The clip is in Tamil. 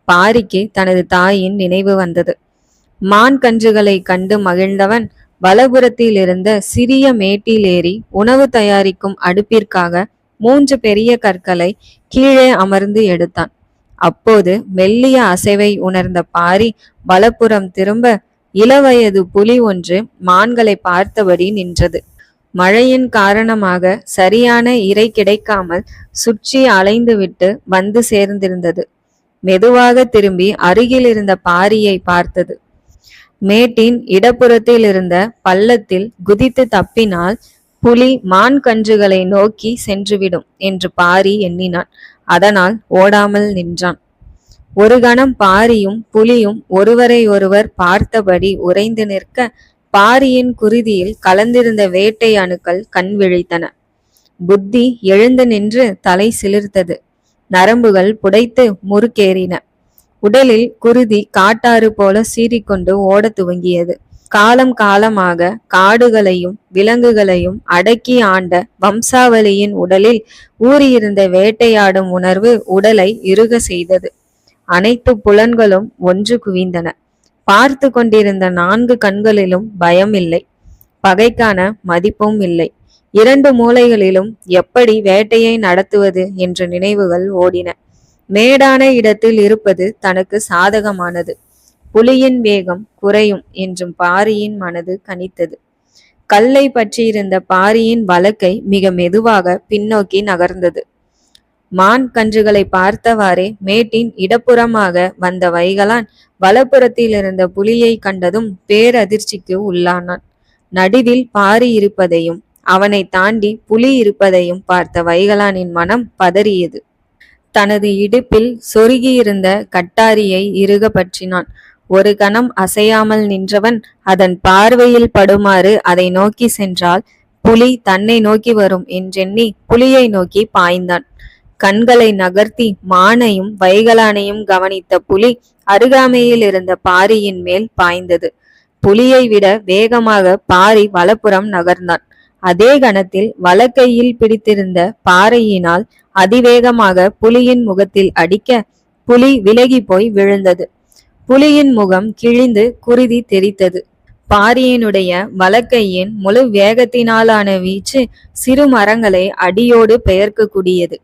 பாரிக்கு தனது தாயின் நினைவு வந்தது. மான் கன்றுகளை கண்டு மகிழ்ந்தவன் வலபுறத்தில் இருந்த சிறிய மேட்டில் ஏறி உணவு தயாரிக்கும் அடுப்பிற்காக 3 பெரிய கற்களை கீழே அமர்ந்து எடுத்தான். அப்போது மெல்லிய அசைவை உணர்ந்த பாரி வலப்புறம் திரும்ப இளவயது புலி ஒன்று மான்களை பார்த்தபடி நின்றது. மழையின் காரணமாக சரியான இரை கிடைக்காமல் சுற்றி அலைந்துவிட்டு வந்து சேர்ந்திருந்தது. மெதுவாக திரும்பி அருகில் இருந்த பாரியை பார்த்தது. மேட்டின் இடப்புறத்தில் இருந்த பள்ளத்தில் குதித்து தப்பினால் புலி மான் கன்றுகளை நோக்கி சென்றுவிடும் என்று பாரி எண்ணினான். அதனால் ஓடாமல் நின்றான். ஒரு கணம் பாரியும் புலியும் ஒருவரை ஒருவர் பார்த்தபடி உறைந்து நிற்க பாரியின் குருதியில் கலந்திருந்த வேட்டை அணுக்கள் கண் விழித்தன. புத்தி எழுந்து நின்று தலை சிலிர்த்தது. நரம்புகள் புடைத்து முறுக்கேறின. உடலில் குருதி காட்டாறு போல சீறிக்கொண்டு ஓட துவங்கியது. காலம் காலமாக காடுகளையும் விலங்குகளையும் அடக்கி ஆண்ட வம்சாவளியின் உடலில் ஊறியிருந்த வேட்டையாடும் உணர்வு உடலை இறுக செய்தது. அனைத்து புலன்களும் ஒன்று குவிந்தன. பார்த்து கொண்டிருந்த 4 கண்களிலும் பயம் இல்லை, பகைக்கான மதிப்பும் இல்லை. 2 மூலைகளிலும் எப்படி வேட்டையை நடத்துவது என்ற நினைவுகள் ஓடின. மேடான இடத்தில் இருப்பது தனக்கு சாதகமானது. புலியின் வேகம் குறையும் என்றும் பாரியின் மனது கணித்தது. கல்லை பற்றியிருந்த பாரியின் வலக்கை மிக மெதுவாக பின்னோக்கி நகர்ந்தது. மான் கன்றுகளை பார்த்தவாறே மேட்டின் இடப்புறமாக வந்த வைகலான் வலப்புறத்தில் இருந்த புலியை கண்டதும் பேரதிர்ச்சிக்கு உள்ளானான். நடுவில் பாரி இருப்பதையும் அவனை தாண்டி புலி இருப்பதையும் பார்த்த வைகலானின் மனம் பதறியது. தனது இடுப்பில் சொருகியிருந்த கட்டாரியை இறுக பற்றினான். ஒரு கணம் அசையாமல் நின்றவன் அதன் பார்வையில் படுமாறு அதை நோக்கி சென்றால் புலி தன்னை நோக்கி வரும் என்றெண்ணி புலியை நோக்கி பாய்ந்தான். கண்களை நகர்த்தி மானையும் வைகலானையும் கவனித்த புலி அருகாமையில் இருந்த பாரியின் மேல் பாய்ந்தது. புலியை விட வேகமாக பாரி வலப்புறம் நகர்ந்தான். அதே கணத்தில் வலக்கையில் பிடித்திருந்த பாறையினால் அதிவேகமாக புலியின் முகத்தில் அடிக்க புலி விலகி போய் விழுந்தது. புலியின் முகம் கிழிந்து குருதி தெரித்தது. பாரியினுடைய வலக்கையின் முழு வேகத்தினாலான வீச்சு சிறு மரங்களை அடியோடு பெயர்க்கக்கூடியது.